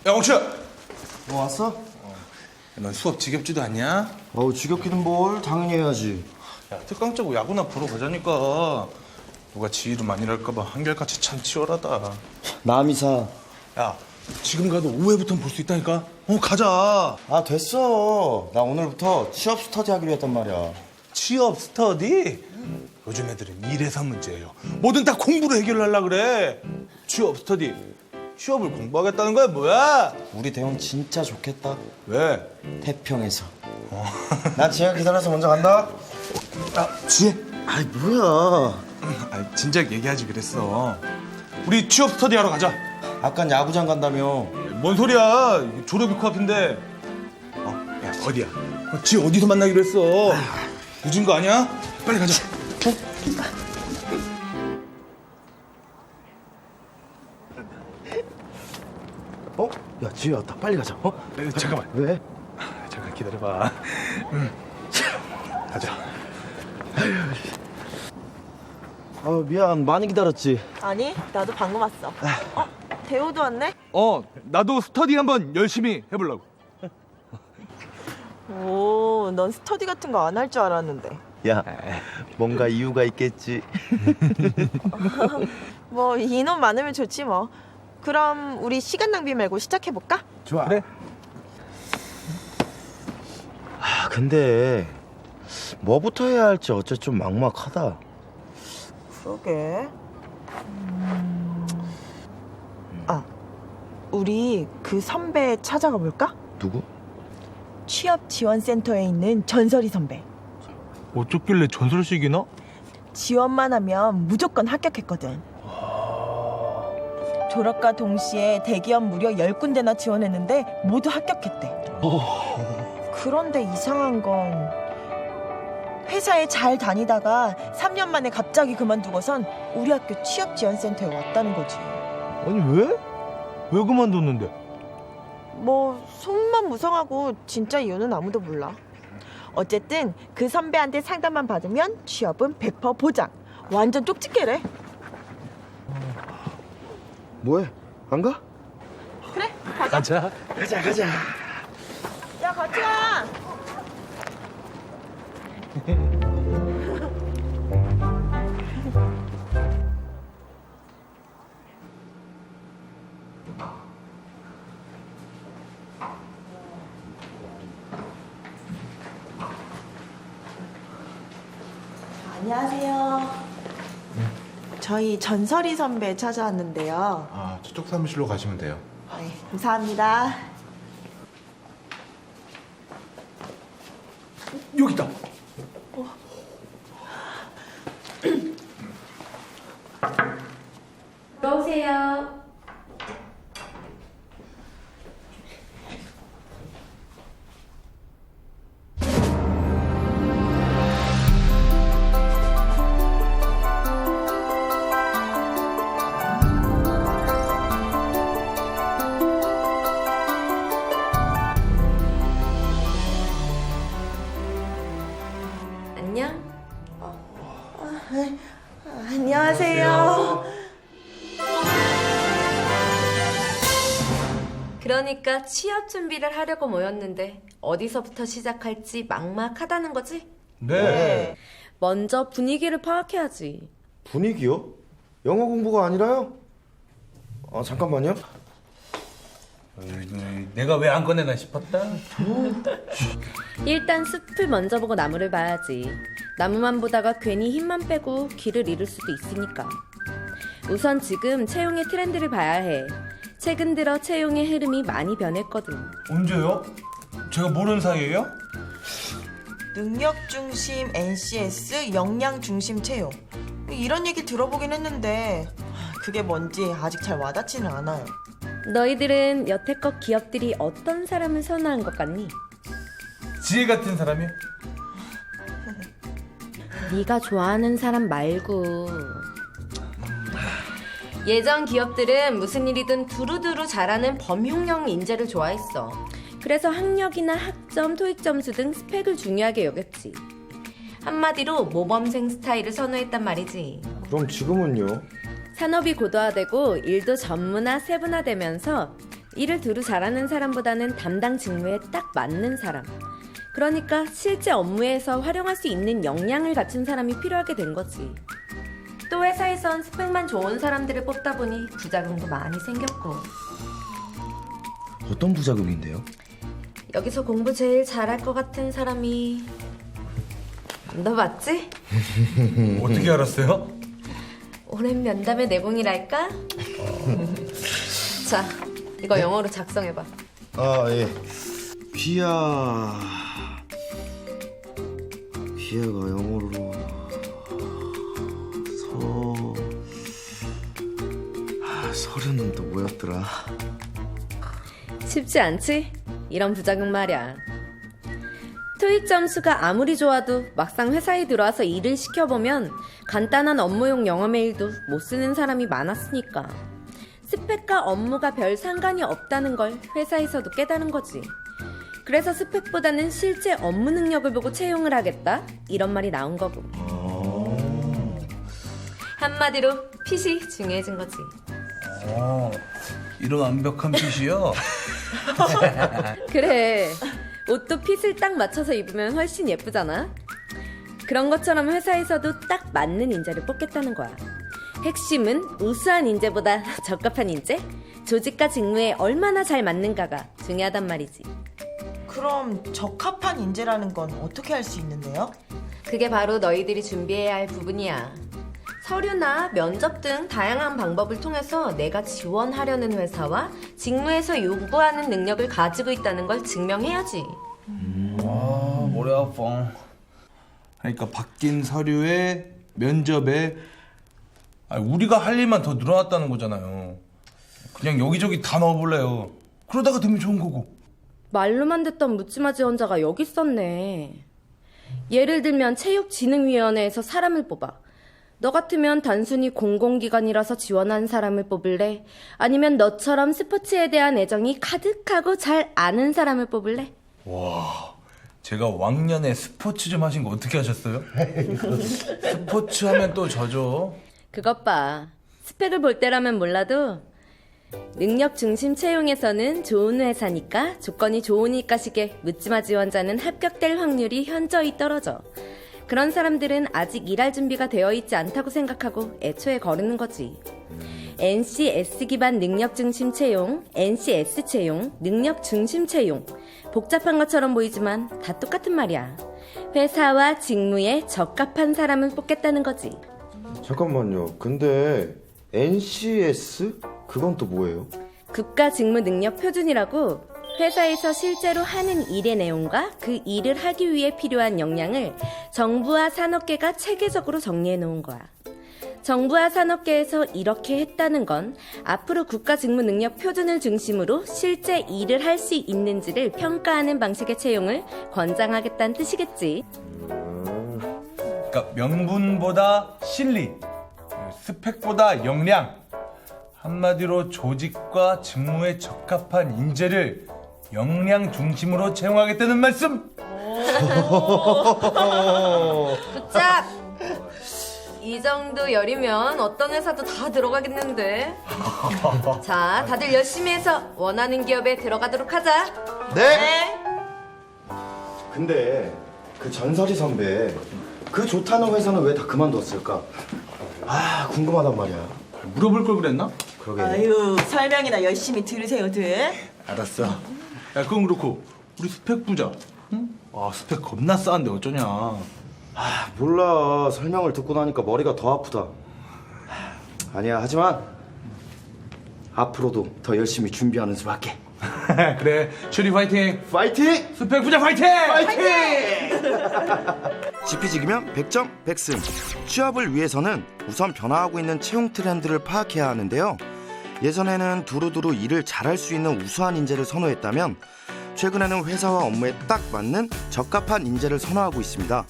야, 엉치야! 뭐 왔어? 넌 수업 지겹지도 않냐? 어우 지겹기는 뭘 당연히 해야지. 야, 특강 짜고 야구나 보러 가자니까. 누가 지 이름 아니랄까봐 한결같이 참 치열하다. 남이사. 야, 지금 가도 오후에부터는 볼 수 있다니까? 가자. 아 됐어. 나 오늘부터 취업 스터디 하기로 했단 말이야. 취업 스터디? 요즘 애들은 일에서 문제예요. 뭐든 다 공부로 해결하려고 그래. 취업 스터디. 취업을 공부하겠다는 거야, 뭐야? 우리 대원 진짜 좋겠다. 왜? 태평에서. 나 지혜가 기다려서 먼저 간다. 아, 지혜? 아이 뭐야. 아, 진작 얘기하지 그랬어. 우리 취업 스터디 하러 가자. 아깐 야구장 간다며. 뭔 소리야? 졸업이 코앞인데. 야, 어디야? 지혜 어디서 만나기로 했어? 늦은 거 아니야? 빨리 가자. 어? 야 지혜 왔다. 빨리 가자. 잠깐만. 왜? 잠깐 기다려봐. 가자. 아 미안. 많이 기다렸지. 아니, 나도 방금 왔어. 대호도 왔네? 나도 스터디 한번 열심히 해보려고. 오, 넌 스터디 같은 거 안 할 줄 알았는데. 야 뭔가 이유가 있겠지. 뭐 인원 많으면 좋지 뭐. 그럼 우리 시간 낭비 말고 시작해볼까? 좋아. 그래. 아 근데 뭐부터 해야 할지 어째 좀 막막하다. 그러게. 우리 그 선배 찾아가 볼까? 누구? 취업 지원센터에 있는 전설이 선배. 어쩌길래 전설식이나? 지원만 하면 무조건 합격했거든. 졸업과 동시에 대기업 무려 10군데나 지원했는데 모두 합격했대. 그런데 이상한 건 회사에 잘 다니다가 3년 만에 갑자기 그만두고선 우리 학교 취업지원센터에 왔다는 거지. 아니 왜? 왜 그만뒀는데? 뭐 소문만 무성하고 진짜 이유는 아무도 몰라. 어쨌든 그 선배한테 상담만 받으면 취업은 100% 보장. 완전 쪽집게래. 뭐해? 안 가? 그래, 가자. 가자. 야, 같이 가. 안녕하세요. 저희 전설이 선배 찾아왔는데요. 아, 저쪽 사무실로 가시면 돼요. 네, 감사합니다. 여기 있다. 들어오세요. 안녕. 안녕하세요. 그러니까 취업 준비를 하려고 모였는데 어디서부터 시작할지 막막하다는 거지? 네. 먼저 분위기를 파악해야지. 분위기요? 영어 공부가 아니라요? 아 잠깐만요. 내가 왜 안 꺼내나 싶었다. 일단 숲을 먼저 보고 나무를 봐야지. 나무만 보다가 괜히 힘만 빼고 길을 잃을 수도 있으니까. 우선 지금 채용의 트렌드를 봐야 해. 최근 들어 채용의 흐름이 많이 변했거든. 언제요? 제가 모르는 사이예요? 능력 중심 NCS, 역량 중심 채용. 이런 얘기 들어보긴 했는데 그게 뭔지 아직 잘 와닿지는 않아요. 너희들은 여태껏 기업들이 어떤 사람을 선호한 것 같니? 지혜 같은 사람이요? 네가 좋아하는 사람 말고. 예전 기업들은 무슨 일이든 두루두루 잘하는 범용형 인재를 좋아했어. 그래서 학력이나 학점, 토익 점수 등 스펙을 중요하게 여겼지. 한마디로 모범생 스타일을 선호했단 말이지. 그럼 지금은요? 산업이 고도화되고 일도 전문화, 세분화되면서 일을 두루 잘하는 사람보다는 담당 직무에 딱 맞는 사람. 그러니까 실제 업무에서 활용할 수 있는 역량을 갖춘 사람이 필요하게 된 거지. 또 회사에선 스펙만 좋은 사람들을 뽑다 보니 부작용도 많이 생겼고. 어떤 부작용인데요? 여기서 공부 제일 잘할 것 같은 사람이 너 맞지? 어떻게 알았어요? 오랜 면담의 내공이랄까? 자, 이거 영어로 작성해봐. 아, 예. 귀야가 영어로 서류는 또 뭐였더라? 쉽지 않지? 이런 부작용 말이야. 토익 점수가 아무리 좋아도 막상 회사에 들어와서 일을 시켜보면 간단한 업무용 영어 메일도 못 쓰는 사람이 많았으니까. 스펙과 업무가 별 상관이 없다는 걸 회사에서도 깨달은 거지. 그래서 스펙보다는 실제 업무 능력을 보고 채용을 하겠다? 이런 말이 나온 거고. 한마디로 핏이 중요해진 거지. 이런 완벽한 핏이요? 그래, 옷도 핏을 딱 맞춰서 입으면 훨씬 예쁘잖아. 그런 것처럼 회사에서도 딱 맞는 인재를 뽑겠다는 거야. 핵심은 우수한 인재보다 적합한 인재? 조직과 직무에 얼마나 잘 맞는가가 중요하단 말이지. 그럼 적합한 인재라는 건 어떻게 할 수 있는데요? 그게 바로 너희들이 준비해야 할 부분이야. 서류나 면접 등 다양한 방법을 통해서 내가 지원하려는 회사와 직무에서 요구하는 능력을 가지고 있다는 걸 증명해야지. 머리 아파. 그러니까 바뀐 서류에 면접에 우리가 할 일만 더 늘어났다는 거잖아요. 그냥 여기저기 다 넣어볼래요. 그러다가 되면 좋은 거고. 말로만 듣던 묻지마 지원자가 여기 있었네. 예를 들면 체육진흥위원회에서 사람을 뽑아. 너 같으면 단순히 공공기관이라서 지원한 사람을 뽑을래? 아니면 너처럼 스포츠에 대한 애정이 가득하고 잘 아는 사람을 뽑을래? 와, 제가 왕년에 스포츠 좀 하신 거 어떻게 하셨어요? 스포츠 하면 또 저죠. 그것 봐. 스펙을 볼 때라면 몰라도 능력 중심 채용에서는 좋은 회사니까 조건이 좋으니까 식의 묻지마 지원자는 합격될 확률이 현저히 떨어져. 그런 사람들은 아직 일할 준비가 되어 있지 않다고 생각하고 애초에 거르는 거지. NCS 기반 능력 중심 채용, NCS 채용, 능력 중심 채용. 복잡한 것처럼 보이지만 다 똑같은 말이야. 회사와 직무에 적합한 사람을 뽑겠다는 거지. 잠깐만요. 근데 NCS? 그건 또 뭐예요? 국가 직무 능력 표준이라고 회사에서 실제로 하는 일의 내용과 그 일을 하기 위해 필요한 역량을 정부와 산업계가 체계적으로 정리해 놓은 거야. 정부와 산업계에서 이렇게 했다는 건 앞으로 국가 직무 능력 표준을 중심으로 실제 일을 할 수 있는지를 평가하는 방식의 채용을 권장하겠다는 뜻이겠지. 그러니까 명분보다 실리, 스펙보다 역량. 한마디로 조직과 직무에 적합한 인재를 역량 중심으로 채용하겠다는 말씀. 굿잡! 이 정도 열이면 어떤 회사도 다 들어가겠는데. 자, 다들 열심히 해서 원하는 기업에 들어가도록 하자. 네? 근데 그 전설이 선배, 그 좋다는 회사는 왜 다 그만뒀을까? 아, 궁금하단 말이야. 물어볼 걸 그랬나? 그러게. 아유, 설명이나 열심히 들으세요들. 알았어. 야, 그건 그렇고 우리 스펙 부자. 응? 아, 스펙 겁나 싸는데 어쩌냐. 아, 몰라. 설명을 듣고 나니까 머리가 더 아프다. 아니야, 하지만 앞으로도 더 열심히 준비하는 수밖에. 그래, 추리 파이팅. 파이팅! 스펙 부자 파이팅. 지피지기면 100점 100승. 취업을 위해서는 우선 변화하고 있는 채용 트렌드를 파악해야 하는데요. 예전에는 두루두루 일을 잘할 수 있는 우수한 인재를 선호했다면 최근에는 회사와 업무에 딱 맞는 적합한 인재를 선호하고 있습니다.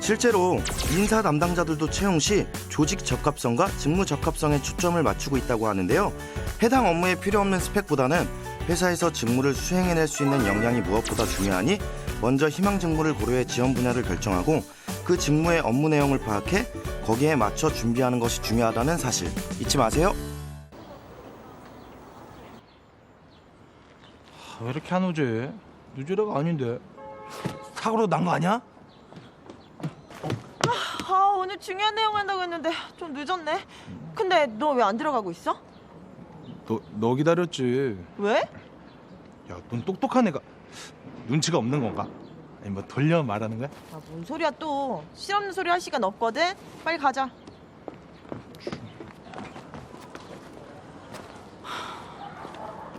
실제로 인사 담당자들도 채용 시 조직 적합성과 직무 적합성에 초점을 맞추고 있다고 하는데요. 해당 업무에 필요 없는 스펙보다는 회사에서 직무를 수행해낼 수 있는 역량이 무엇보다 중요하니 먼저 희망 직무를 고려해 지원 분야를 결정하고 그 직무의 업무 내용을 파악해 거기에 맞춰 준비하는 것이 중요하다는 사실 잊지 마세요. 왜 이렇게 안 오지? 늦으래가 아닌데. 사고로 난 거 아니야? 아, 오늘 중요한 내용 한다고 했는데 좀 늦었네. 근데 너 왜 안 들어가고 있어? 너 기다렸지. 왜? 야, 넌 똑똑한 애가 눈치가 없는 건가? 아니 뭐 돌려 말하는 거야? 아, 뭔 소리야 또. 실없는 소리 할 시간 없거든. 빨리 가자.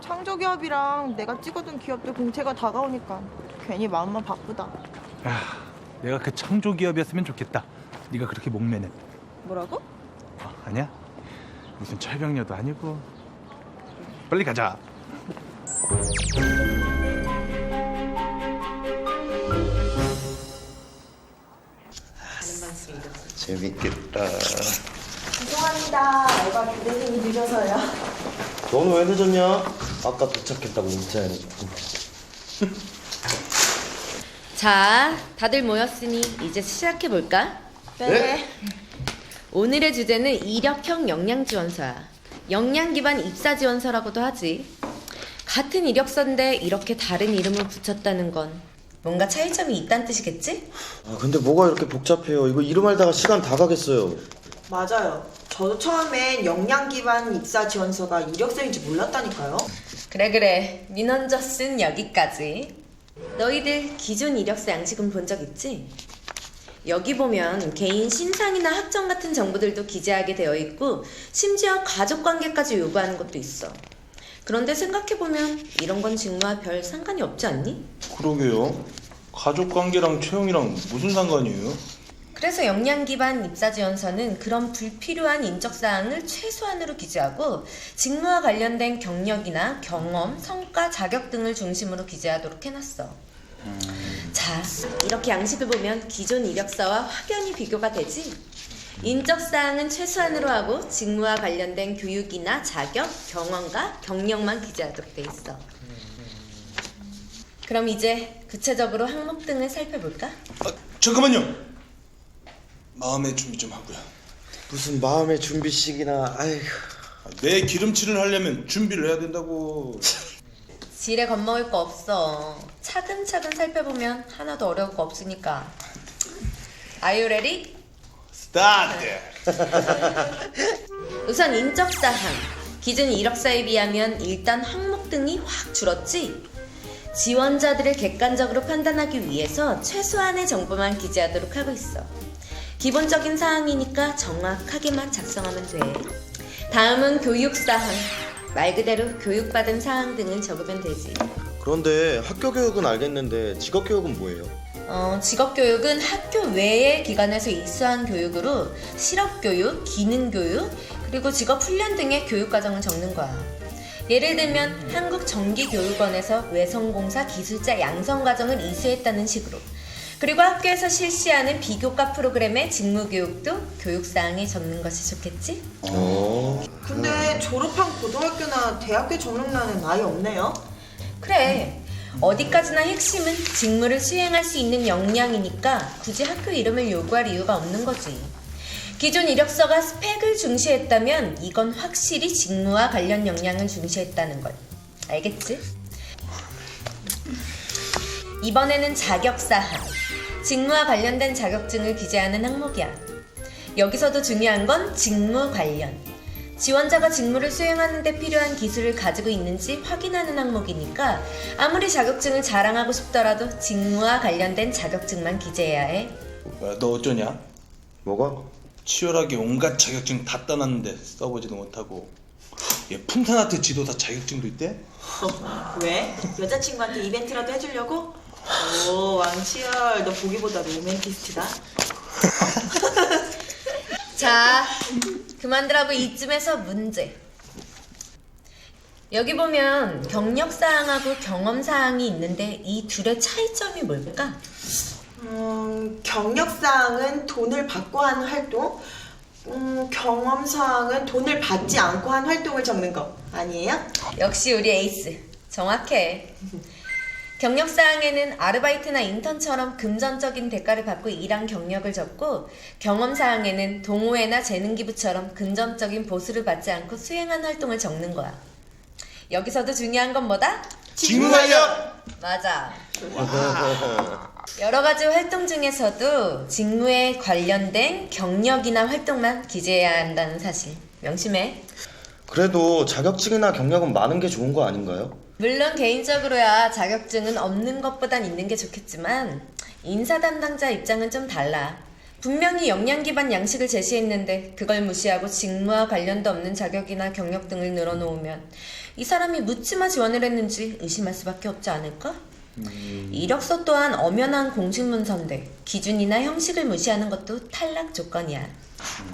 창조기업이랑 내가 찍어둔 기업들 공채가 다가오니까 괜히 마음만 바쁘다. 야, 내가 그 창조기업이었으면 좋겠다. 네가 그렇게 목매는. 뭐라고? 아니야? 무슨 철벽녀도 아니고. 빨리 가자. 재밌겠다. 죄송합니다. 알바 기대생이 늦어서요. 너는 왜 늦었냐? 아까 도착했다고 문자해놓고. 자, 다들 모였으니 이제 시작해볼까? 네. 오늘의 주제는 이력형 역량지원서야. 역량 기반 입사 지원서라고도 하지. 같은 이력서인데 이렇게 다른 이름을 붙였다는 건 뭔가 차이점이 있다는 뜻이겠지? 아, 근데 뭐가 이렇게 복잡해요? 이거 이름 알다가 시간 다 가겠어요. 맞아요. 저도 처음엔 역량 기반 입사 지원서가 이력서인지 몰랐다니까요. 그래. 민원저스는 여기까지. 너희들 기존 이력서 양식은 본 적 있지? 여기 보면 개인 신상이나 학점 같은 정보들도 기재하게 되어 있고 심지어 가족관계까지 요구하는 것도 있어. 그런데 생각해보면 이런 건 직무와 별 상관이 없지 않니? 그러게요. 가족관계랑 채용이랑 무슨 상관이에요? 그래서 역량 기반 입사 지원서는 그런 불필요한 인적 사항을 최소한으로 기재하고 직무와 관련된 경력이나 경험, 성과, 자격 등을 중심으로 기재하도록 해놨어. 자, 이렇게 양식을 보면 기존 이력서와 확연히 비교가 되지? 인적 사항은 최소한으로 하고 직무와 관련된 교육이나 자격, 경험과 경력만 기재하도록 돼 있어. 그럼 이제 구체적으로 항목 등을 살펴볼까? 잠깐만요. 마음의 준비 좀 하고요. 무슨 마음의 준비식이나. 아이고. 내 기름칠을 하려면 준비를 해야 된다고. 지레 겁먹을 거 없어. 차근차근 살펴보면 하나도 어려울 거 없으니까. Are you ready? 스타트. 우선 인적 사항. 기존 이력서에 비하면 일단 항목 등이 확 줄었지? 지원자들을 객관적으로 판단하기 위해서 최소한의 정보만 기재하도록 하고 있어. 기본적인 사항이니까 정확하게만 작성하면 돼. 다음은 교육사항. 말 그대로 교육받은 사항 등을 적으면 되지. 그런데 학교 교육은 알겠는데 직업 교육은 뭐예요? 직업교육은 학교 외의 기관에서 이수한 교육으로 실업교육, 기능교육, 그리고 직업훈련 등의 교육과정을 적는 거야. 예를 들면 한국전기교육원에서 외성공사 기술자 양성과정을 이수했다는 식으로. 그리고 학교에서 실시하는 비교과 프로그램의 직무교육도 교육사항에 적는 것이 좋겠지? 근데 졸업한 고등학교나 대학교 전형란은 아예 없네요. 그래. 어디까지나 핵심은 직무를 수행할 수 있는 역량이니까 굳이 학교 이름을 요구할 이유가 없는 거지. 기존 이력서가 스펙을 중시했다면 이건 확실히 직무와 관련 역량을 중시했다는 걸. 알겠지? 이번에는 자격사항. 직무와 관련된 자격증을 기재하는 항목이야. 여기서도 중요한 건 직무 관련. 지원자가 직무를 수행하는 데 필요한 기술을 가지고 있는지 확인하는 항목이니까 아무리 자격증을 자랑하고 싶더라도 직무와 관련된 자격증만 기재해야 해. 야, 너 어쩌냐? 뭐가? 치열하게 온갖 자격증 다 따놨는데 써보지도 못하고. 얘 풍산아트 지도사 자격증도 있대? 왜? 여자친구한테 이벤트라도 해주려고? 오, 왕치열, 너 보기보다 로맨티스트다. 자, 그만들 하고 이쯤에서 문제. 여기 보면 경력사항하고 경험사항이 있는데 이 둘의 차이점이 뭘까? 경력사항은 돈을 받고 하는 활동, 경험사항은 돈을 받지 않고 한 활동을 적는 거 아니에요? 역시 우리 에이스. 정확해. 경력사항에는 아르바이트나 인턴처럼 금전적인 대가를 받고 일한 경력을 적고 경험사항에는 동호회나 재능기부처럼 금전적인 보수를 받지 않고 수행한 활동을 적는 거야. 여기서도 중요한 건 뭐다? 직무 관련. 맞아. 여러 가지 활동 중에서도 직무에 관련된 경력이나 활동만 기재해야 한다는 사실 명심해. 그래도 자격증이나 경력은 많은 게 좋은 거 아닌가요? 물론 개인적으로야 자격증은 없는 것보단 있는 게 좋겠지만 인사 담당자 입장은 좀 달라. 분명히 역량 기반 양식을 제시했는데 그걸 무시하고 직무와 관련도 없는 자격이나 경력 등을 늘어놓으면 이 사람이 묻지마 지원을 했는지 의심할 수밖에 없지 않을까? 이력서 또한 엄연한 공식 문서인데 기준이나 형식을 무시하는 것도 탈락 조건이야.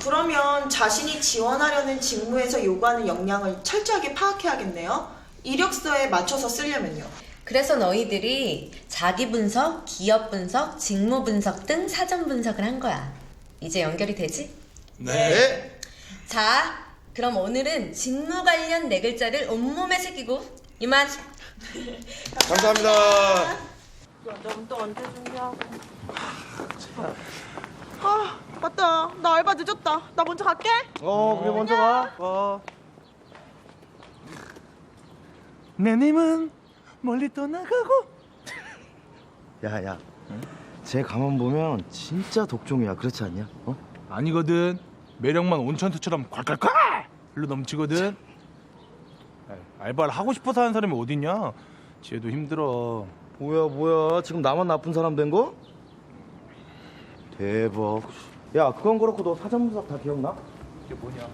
그러면 자신이 지원하려는 직무에서 요구하는 역량을 철저하게 파악해야겠네요. 이력서에 맞춰서 쓰려면요. 그래서 너희들이 자기 분석, 기업 분석, 직무 분석 등 사전 분석을 한 거야. 이제 연결이 되지? 네. 자, 그럼 오늘은 직무 관련 4글자를 온몸에 새기고 이만. 감사합니다. 면접은 또 언제 준비하고. 아, 맞다. 나 알바 늦었다. 나 먼저 갈게. 그래 먼저 가. 내님은 멀리 떠나가고. 야야, 쟤 가만 보면 진짜 독종이야. 그렇지 않냐? 아니거든. 매력만 온천수처럼 콸콸콸 일로 넘치거든. 알바를 하고 싶어서 하는 사람이 어딨냐. 쟤도 힘들어. 뭐야? 지금 나만 나쁜 사람 된 거? 대박. 야, 그건 그렇고 너 사전 분석 다 기억나? 이게 뭐냐.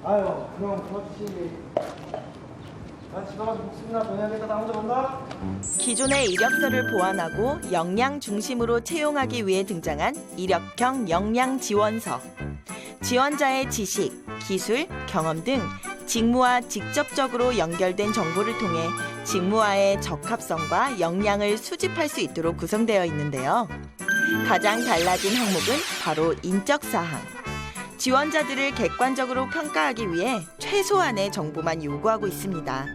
아유, 그럼 그렇지. 난 집에 가서 목숨이나 더 해야겠다. 나 혼자 간다. 기존의 이력서를 보완하고 역량 중심으로 채용하기 위해 등장한 이력형 역량 지원서. 지원자의 지식, 기술, 경험 등 직무와 직접적으로 연결된 정보를 통해 직무와의 적합성과 역량을 수집할 수 있도록 구성되어 있는데요. 가장 달라진 항목은 바로 인적 사항. 지원자들을 객관적으로 평가하기 위해 최소한의 정보만 요구하고 있습니다.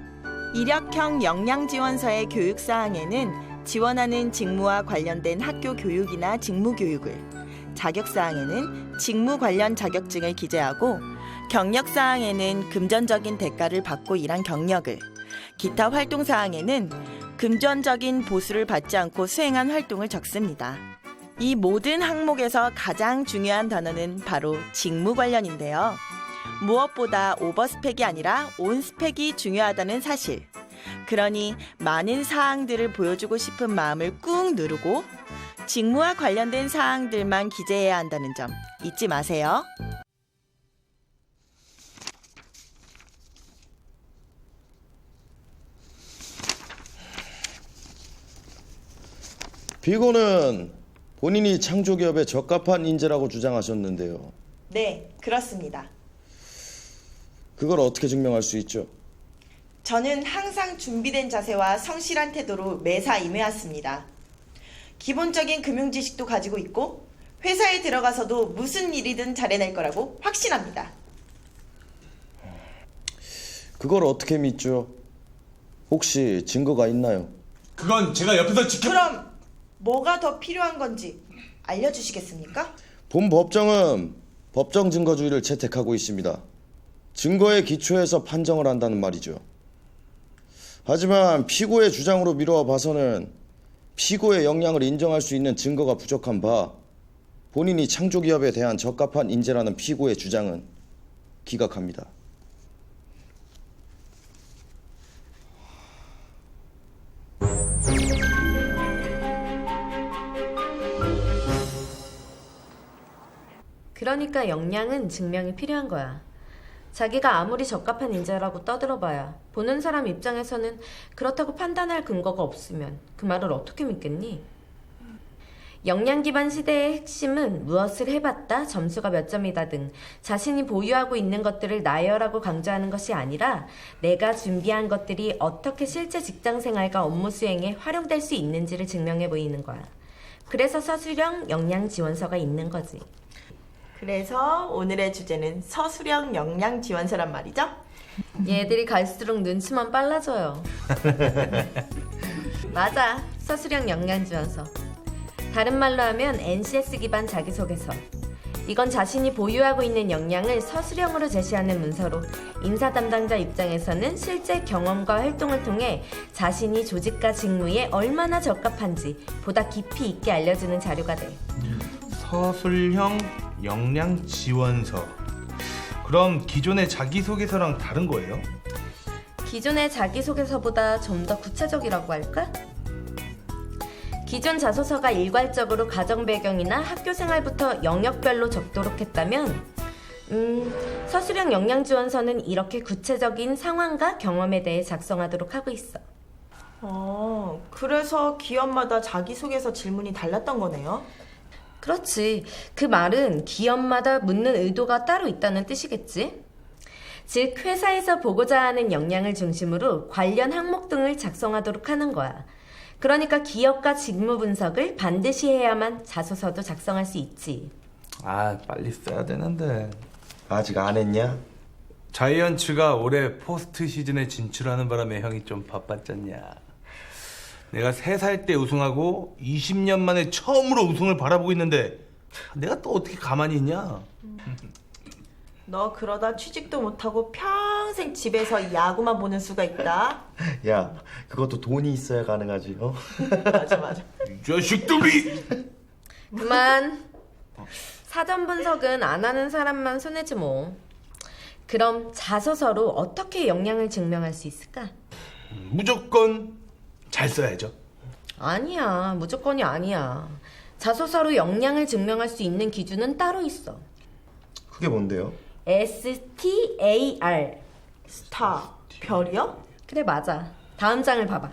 이력형 역량 지원서의 교육 사항에는 지원하는 직무와 관련된 학교 교육이나 직무 교육을, 자격 사항에는 직무 관련 자격증을 기재하고, 경력 사항에는 금전적인 대가를 받고 일한 경력을, 기타 활동 사항에는 금전적인 보수를 받지 않고 수행한 활동을 적습니다. 이 모든 항목에서 가장 중요한 단어는 바로 직무 관련인데요. 무엇보다 오버스펙이 아니라 온스펙이 중요하다는 사실. 그러니 많은 사항들을 보여주고 싶은 마음을 꾹 누르고 직무와 관련된 사항들만 기재해야 한다는 점 잊지 마세요. 비고는 본인이 창조기업에 적합한 인재라고 주장하셨는데요. 네, 그렇습니다. 그걸 어떻게 증명할 수 있죠? 저는 항상 준비된 자세와 성실한 태도로 매사 임해왔습니다. 기본적인 금융 지식도 가지고 있고 회사에 들어가서도 무슨 일이든 잘해낼 거라고 확신합니다. 그걸 어떻게 믿죠? 혹시 증거가 있나요? 그건 제가 옆에서 지켜. 그럼 뭐가 더 필요한 건지 알려주시겠습니까? 본 법정은 법정 증거주의를 채택하고 있습니다. 증거에 기초해서 판정을 한다는 말이죠. 하지만 피고의 주장으로 미루어 봐서는 피고의 역량을 인정할 수 있는 증거가 부족한 바 본인이 창조기업에 대한 적합한 인재라는 피고의 주장은 기각합니다. 그러니까 역량은 증명이 필요한 거야. 자기가 아무리 적합한 인재라고 떠들어봐야 보는 사람 입장에서는 그렇다고 판단할 근거가 없으면 그 말을 어떻게 믿겠니? 역량 기반 시대의 핵심은 무엇을 해봤다, 점수가 몇 점이다 등 자신이 보유하고 있는 것들을 나열하고 강조하는 것이 아니라 내가 준비한 것들이 어떻게 실제 직장 생활과 업무 수행에 활용될 수 있는지를 증명해 보이는 거야. 그래서 서술형 역량 지원서가 있는 거지. 그래서 오늘의 주제는 서술형 역량 지원서란 말이죠? 얘들이 갈수록 눈치만 빨라져요. 맞아, 서술형 역량 지원서. 다른 말로 하면 NCS 기반 자기소개서. 이건 자신이 보유하고 있는 역량을 서술형으로 제시하는 문서로 인사 담당자 입장에서는 실제 경험과 활동을 통해 자신이 조직과 직무에 얼마나 적합한지 보다 깊이 있게 알려주는 자료가 돼. 서술형 역량 지원서. 그럼 기존의 자기소개서랑 다른 거예요? 기존의 자기소개서보다 좀 더 구체적이라고 할까? 기존 자소서가 일괄적으로 가정 배경이나 학교 생활부터 영역별로 적도록 했다면 서술형 역량지원서는 이렇게 구체적인 상황과 경험에 대해 작성하도록 하고 있어. 그래서 기업마다 자기소개서 질문이 달랐던 거네요. 그렇지. 그 말은 기업마다 묻는 의도가 따로 있다는 뜻이겠지. 즉 회사에서 보고자 하는 역량을 중심으로 관련 항목 등을 작성하도록 하는 거야. 그러니까 기업과 직무 분석을 반드시 해야만 자소서도 작성할 수 있지. 아, 빨리 써야 되는데. 아직 안 했냐? 자이언츠가 올해 포스트 시즌에 진출하는 바람에 형이 좀 바빴잖냐. 내가 3살 때 우승하고 20년 만에 처음으로 우승을 바라보고 있는데 내가 또 어떻게 가만히 있냐? 너 그러다 취직도 못하고 평생 집에서 야구만 보는 수가 있다. 야, 그것도 돈이 있어야 가능하지. 맞아. 이 자식들이! 그만. 사전 분석은 안 하는 사람만 손해지 뭐. 그럼 자소서로 어떻게 역량을 증명할 수 있을까? 무조건 잘 써야죠. 아니야. 무조건이 아니야. 자소서로 역량을 증명할 수 있는 기준은 따로 있어. 그게 뭔데요? STAR. 스타, 별이요? 그래, 맞아. 다음 장을 봐봐.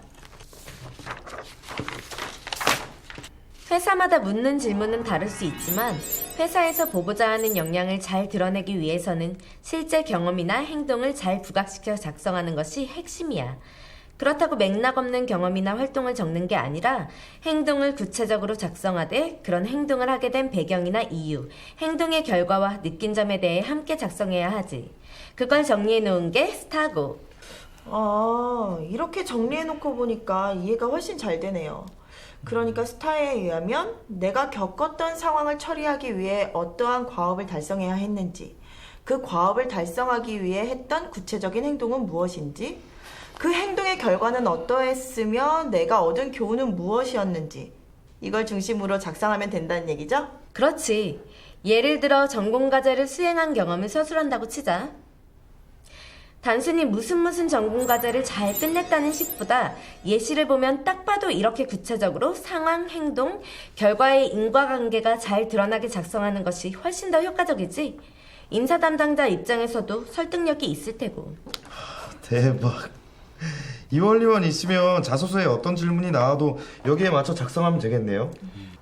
회사마다 묻는 질문은 다를 수 있지만 회사에서 보고자 하는 역량을 잘 드러내기 위해서는 실제 경험이나 행동을 잘 부각시켜 작성하는 것이 핵심이야. 그렇다고 맥락 없는 경험이나 활동을 적는 게 아니라 행동을 구체적으로 작성하되 그런 행동을 하게 된 배경이나 이유, 행동의 결과와 느낀 점에 대해 함께 작성해야 하지. 그걸 정리해 놓은 게 스타고. 이렇게 정리해놓고 보니까 이해가 훨씬 잘 되네요. 그러니까 스타에 의하면 내가 겪었던 상황을 처리하기 위해 어떠한 과업을 달성해야 했는지, 그 과업을 달성하기 위해 했던 구체적인 행동은 무엇인지, 그 행동의 결과는 어떠했으며 내가 얻은 교훈은 무엇이었는지, 이걸 중심으로 작성하면 된다는 얘기죠? 그렇지. 예를 들어 전공과제를 수행한 경험을 서술한다고 치자. 단순히 무슨 전공과제를 잘 끝냈다는 식보다 예시를 보면 딱 봐도 이렇게 구체적으로 상황, 행동, 결과의 인과관계가 잘 드러나게 작성하는 것이 훨씬 더 효과적이지. 인사 담당자 입장에서도 설득력이 있을 테고. 대박. 이 원리만 있으면 자소서에 어떤 질문이 나와도 여기에 맞춰 작성하면 되겠네요.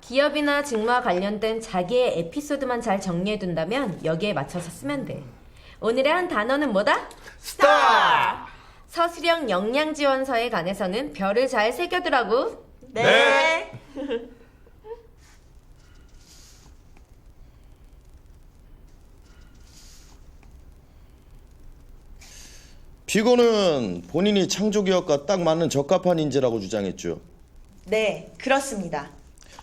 기업이나 직무와 관련된 자기의 에피소드만 잘 정리해둔다면 여기에 맞춰서 쓰면 돼. 오늘의 한 단어는 뭐다? 스타! 서술형 역량지원서에 관해서는 별을 잘 새겨두라고. 네. 피고는 본인이 창조기업과 딱 맞는 적합한 인재라고 주장했죠. 네, 그렇습니다.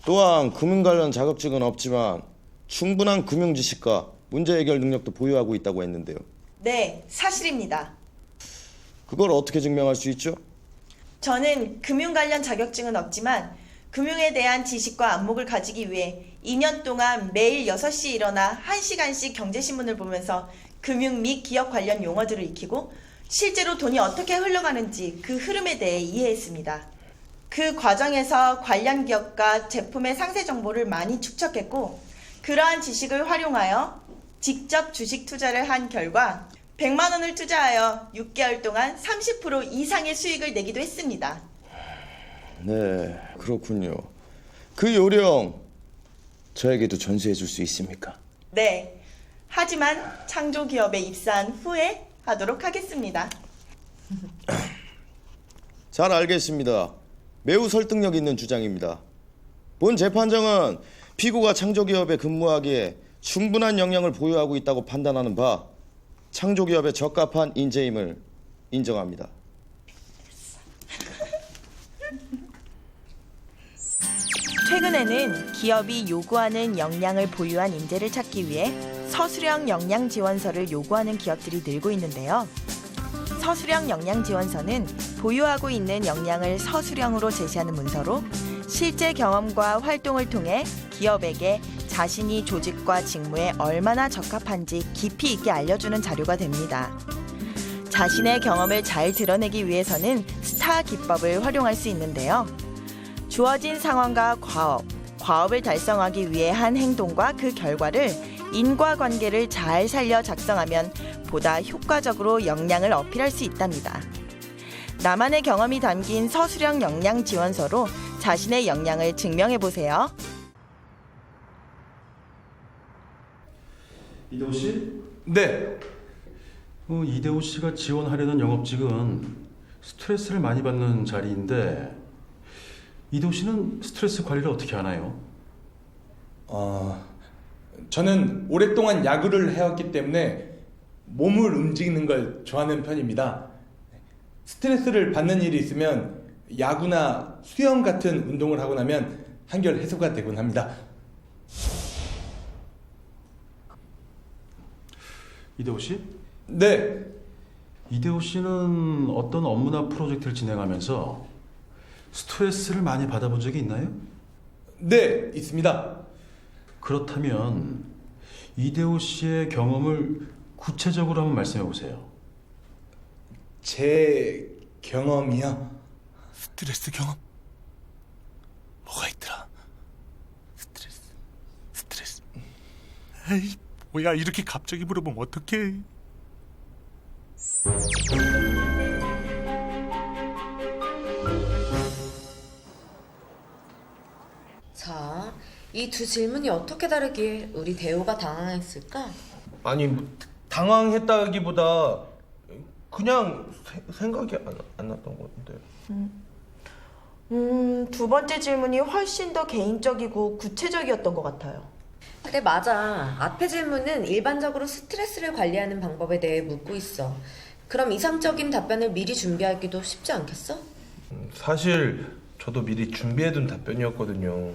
또한 금융 관련 자격증은 없지만 충분한 금융 지식과 문제 해결 능력도 보유하고 있다고 했는데요. 네, 사실입니다. 그걸 어떻게 증명할 수 있죠? 저는 금융 관련 자격증은 없지만 금융에 대한 지식과 안목을 가지기 위해 2년 동안 매일 6시에 일어나 1시간씩 경제신문을 보면서 금융 및 기업 관련 용어들을 익히고 실제로 돈이 어떻게 흘러가는지 그 흐름에 대해 이해했습니다. 그 과정에서 관련 기업과 제품의 상세 정보를 많이 축적했고 그러한 지식을 활용하여 직접 주식 투자를 한 결과 100만 원을 투자하여 6개월 동안 30% 이상의 수익을 내기도 했습니다. 네, 그렇군요. 그 요령 저에게도 전수해 줄 수 있습니까? 네, 하지만 창조기업에 입사한 후에 하도록 하겠습니다. 잘 알겠습니다. 매우 설득력 있는 주장입니다. 본 재판정은 피고가 창조기업에 근무하기에 충분한 역량을 보유하고 있다고 판단하는 바 창조기업에 적합한 인재임을 인정합니다. 최근에는 기업이 요구하는 역량을 보유한 인재를 찾기 위해 서술형 역량 지원서를 요구하는 기업들이 늘고 있는데요. 서술형 역량 지원서는 보유하고 있는 역량을 서술형으로 제시하는 문서로 실제 경험과 활동을 통해 기업에게 자신이 조직과 직무에 얼마나 적합한지 깊이 있게 알려주는 자료가 됩니다. 자신의 경험을 잘 드러내기 위해서는 스타 기법을 활용할 수 있는데요. 주어진 상황과 과업을 달성하기 위해 한 행동과 그 결과를 인과관계를 잘 살려 작성하면 보다 효과적으로 역량을 어필할 수 있답니다. 나만의 경험이 담긴 서술형 역량 지원서로 자신의 역량을 증명해보세요. 이대호 씨? 네. 이대호 씨가 지원하려는 영업직은 스트레스를 많이 받는 자리인데 이대호 씨는 스트레스 관리를 어떻게 하나요? 저는 오랫동안 야구를 해왔기 때문에 몸을 움직이는 걸 좋아하는 편입니다. 스트레스를 받는 일이 있으면 야구나 수영 같은 운동을 하고 나면 한결 해소가 되곤 합니다. 이대호 씨? 네. 이대호 씨는 어떤 업무나 프로젝트를 진행하면서 스트레스를 많이 받아본 적이 있나요? 네, 있습니다. 그렇다면 이대호 씨의 경험을 구체적으로 한번 말씀해 보세요. 제 경험이요? 스트레스 경험? 뭐가 있더라? 스트레스. 에이, 뭐야, 이렇게 갑자기 물어보면 어떡해? 자, 이 두 질문이 어떻게 다르기에 우리 대호가 당황했을까? 아니, 당황했다기보다 그냥 생각이 안 났던 것 같은데. 두 번째 질문이 훨씬 더 개인적이고 구체적이었던 것 같아요. 그래, 맞아. 앞의 질문은 일반적으로 스트레스를 관리하는 방법에 대해 묻고 있어. 그럼 이상적인 답변을 미리 준비하기도 쉽지 않겠어? 사실 저도 미리 준비해둔 답변이었거든요.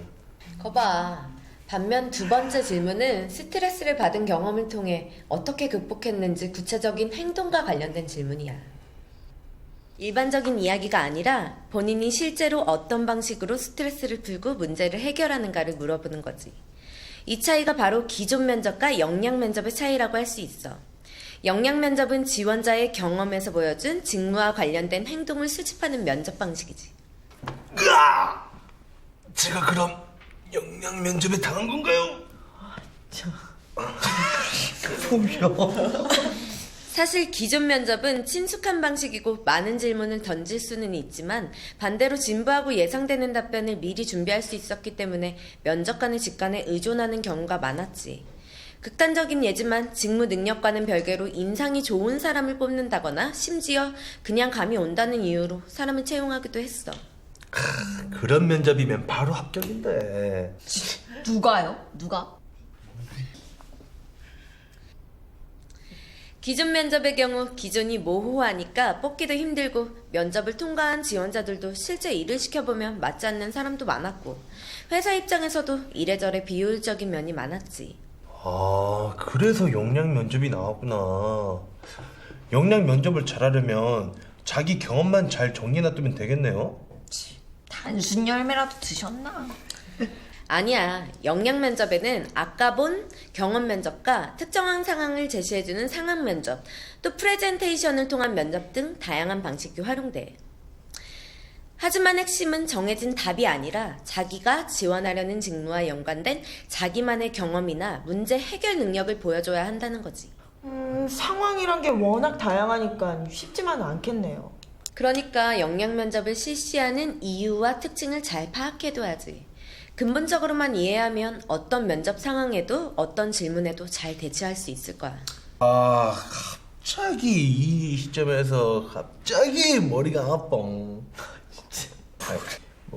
거봐. 반면 두 번째 질문은 스트레스를 받은 경험을 통해 어떻게 극복했는지 구체적인 행동과 관련된 질문이야. 일반적인 이야기가 아니라 본인이 실제로 어떤 방식으로 스트레스를 풀고 문제를 해결하는가를 물어보는 거지. 이 차이가 바로 기존 면접과 역량 면접의 차이라고 할 수 있어. 역량 면접은 지원자의 경험에서 보여준 직무와 관련된 행동을 수집하는 면접 방식이지. 제가 그럼 역량 면접에 당한 건가요? 사실 기존 면접은 친숙한 방식이고 많은 질문을 던질 수는 있지만 반대로 진부하고 예상되는 답변을 미리 준비할 수 있었기 때문에 면접관의 직관에 의존하는 경우가 많았지. 극단적인 예지만 직무 능력과는 별개로 인상이 좋은 사람을 뽑는다거나 심지어 그냥 감이 온다는 이유로 사람을 채용하기도 했어. 그런 면접이면 바로 합격인데. 누가요? 누가? 기존 면접의 경우 기존이 모호하니까 뽑기도 힘들고 면접을 통과한 지원자들도 실제 일을 시켜보면 맞지 않는 사람도 많았고 회사 입장에서도 이래저래 비효율적인 면이 많았지. 아, 그래서 역량 면접이 나왔구나. 역량 면접을 잘하려면 자기 경험만 잘 정리해놔두면 되겠네요. 단순 열매라도 드셨나? 아니야. 역량 면접에는 아까 본 경험 면접과 특정한 상황을 제시해주는 상황 면접, 또 프레젠테이션을 통한 면접 등 다양한 방식이 활용돼. 하지만 핵심은 정해진 답이 아니라 자기가 지원하려는 직무와 연관된 자기만의 경험이나 문제 해결 능력을 보여줘야 한다는 거지. 상황이란 게 워낙 다양하니까 쉽지만은 않겠네요. 그러니까 역량 면접을 실시하는 이유와 특징을 잘 파악해둬야지. 근본적으로만 이해하면 어떤 면접 상황에도 어떤 질문에도 잘 대처할 수 있을 거야. 아, 갑자기 이 시점에서 갑자기 머리가 아파.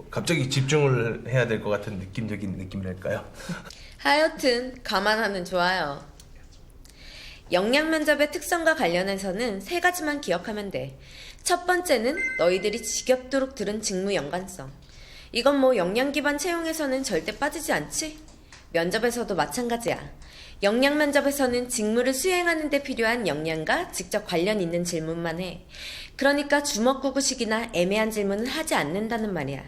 갑자기 집중을 해야 될 것 같은 느낌적인 느낌이랄까요? 하여튼 감안하면 좋아요. 역량 면접의 특성과 관련해서는 3가지만 기억하면 돼. 첫 번째는 너희들이 지겹도록 들은 직무 연관성. 이건 뭐 역량 기반 채용에서는 절대 빠지지 않지? 면접에서도 마찬가지야. 역량 면접에서는 직무를 수행하는 데 필요한 역량과 직접 관련 있는 질문만 해. 그러니까 주먹구구식이나 애매한 질문은 하지 않는다는 말이야.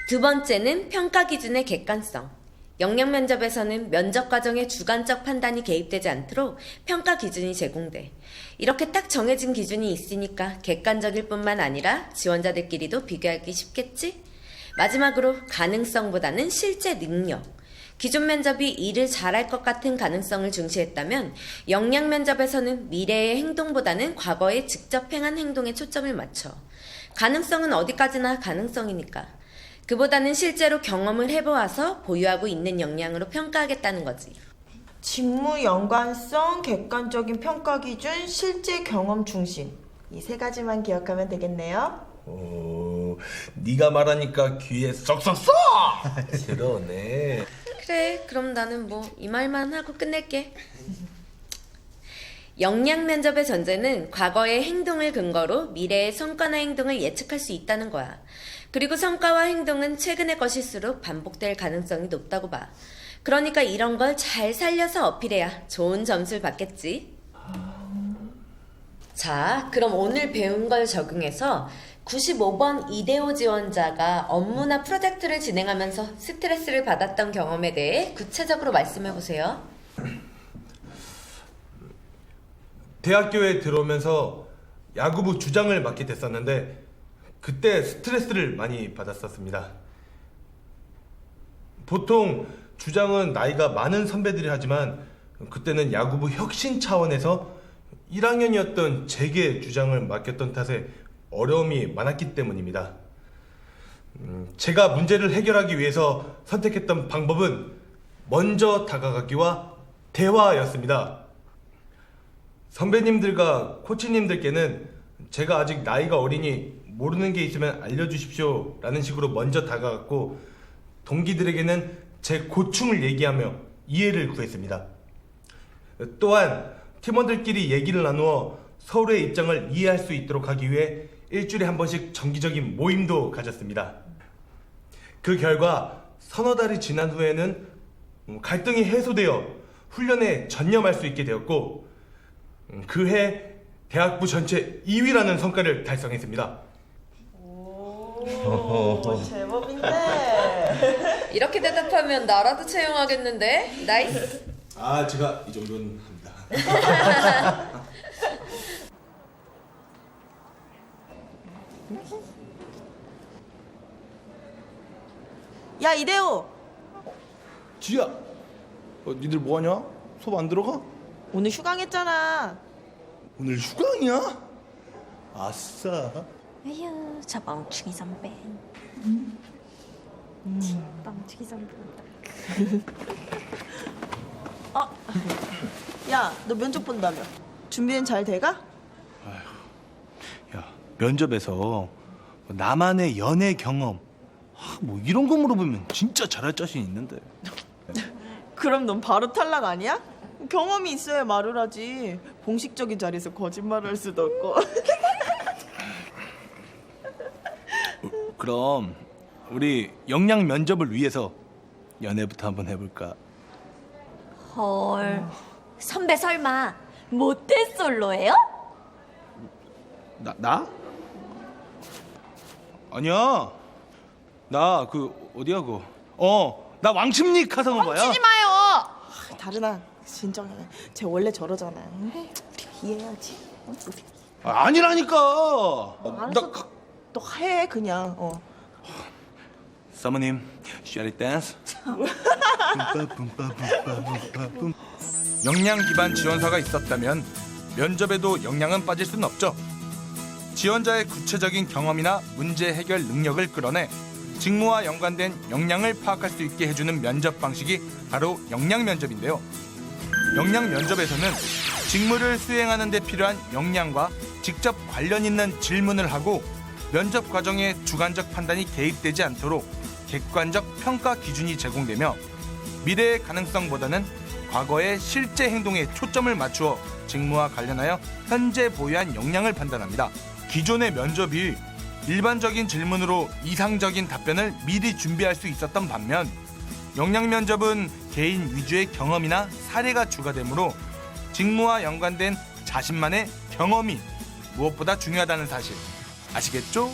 두 번째는 평가 기준의 객관성. 역량 면접에서는 면접 과정에 주관적 판단이 개입되지 않도록 평가 기준이 제공돼. 이렇게 딱 정해진 기준이 있으니까 객관적일 뿐만 아니라 지원자들끼리도 비교하기 쉽겠지? 마지막으로 가능성보다는 실제 능력. 기존 면접이 일을 잘할 것 같은 가능성을 중시했다면 역량 면접에서는 미래의 행동보다는 과거에 직접 행한 행동에 초점을 맞춰. 가능성은 어디까지나 가능성이니까. 그보다는 실제로 경험을 해보아서 보유하고 있는 역량으로 평가하겠다는 거지. 직무 연관성, 객관적인 평가 기준, 실제 경험 중심. 이 세 가지만 기억하면 되겠네요. 오, 네가 말하니까 귀에 쏙쏙쏙 들어오네. 그래, 그럼 나는 뭐 이 말만 하고 끝낼게. 역량 면접의 전제는 과거의 행동을 근거로 미래의 성과나 행동을 예측할 수 있다는 거야. 그리고 성과와 행동은 최근의 것일수록 반복될 가능성이 높다고 봐. 그러니까 이런 걸 잘 살려서 어필해야 좋은 점수를 받겠지. 자, 그럼 오늘 배운 걸 적용해서 95번 이대호 지원자가 업무나 프로젝트를 진행하면서 스트레스를 받았던 경험에 대해 구체적으로 말씀해보세요. 대학교에 들어오면서 야구부 주장을 맡게 됐었는데 그때 스트레스를 많이 받았었습니다. 보통 주장은 나이가 많은 선배들이 하지만 그때는 야구부 혁신 차원에서 1학년이었던 제게 주장을 맡겼던 탓에 어려움이 많았기 때문입니다. 제가 문제를 해결하기 위해서 선택했던 방법은 먼저 다가가기와 대화였습니다. 선배님들과 코치님들께는 제가 아직 나이가 어리니 모르는 게 있으면 알려주십시오 라는 식으로 먼저 다가갔고, 동기들에게는 제 고충을 얘기하며 이해를 구했습니다. 또한 팀원들끼리 얘기를 나누어 서로의 입장을 이해할 수 있도록 하기 위해 일주일에 한 번씩 정기적인 모임도 가졌습니다. 그 결과 서너 달이 지난 후에는 갈등이 해소되어 훈련에 전념할 수 있게 되었고, 그해 대학부 전체 2위라는 성과를 달성했습니다. 오, 제법인데. 이렇게 대답하면 나라도 채용하겠는데? 나이스. 아, 제가 이 정도는 합니다. 야, 이대호. 지야, 니들 뭐하냐? 수업 안 들어가? 오늘 휴강했잖아. 오늘 휴강이야? 아싸. 에휴, 저 멍충이 선배. 멍충이 선배. 야, 너 면접 본다며. 준비는 잘 돼가? 야, 면접에서 나만의 연애 경험, 뭐 이런 거 물어보면 진짜 잘할 자신 있는데. 그럼 넌 바로 탈락 아니야? 경험이 있어야 말을 하지. 공식적인 자리에서 거짓말을 할 수도 없고. 그럼 우리 역량 면접을 위해서 연애부터 한번 해볼까? 헐, 선배 설마 모태솔로예요? 나? 아니야. 나 어디야 나 왕십리 카사노바야. 치지 마요. 다르나 진정해. 쟤 원래 저러잖아. 우리가 이해해야지. 아니라니까. 알았어. 너 해 그냥. 사모님, 쉐리 댄스. 역량 기반 지원서가 있었다면 면접에도 역량은 빠질 수는 없죠. 지원자의 구체적인 경험이나 문제 해결 능력을 끌어내 직무와 연관된 역량을 파악할 수 있게 해주는 면접 방식이 바로 역량 면접인데요. 역량 면접에서는 직무를 수행하는 데 필요한 역량과 직접 관련 있는 질문을 하고, 면접 과정에 주관적 판단이 개입되지 않도록 객관적 평가 기준이 제공되며, 미래의 가능성보다는 과거의 실제 행동에 초점을 맞추어 직무와 관련하여 현재 보유한 역량을 판단합니다. 기존의 면접이 일반적인 질문으로 이상적인 답변을 미리 준비할 수 있었던 반면 역량 면접은 개인 위주의 경험이나 사례가 추가되므로 직무와 연관된 자신만의 경험이 무엇보다 중요하다는 사실 아시겠죠?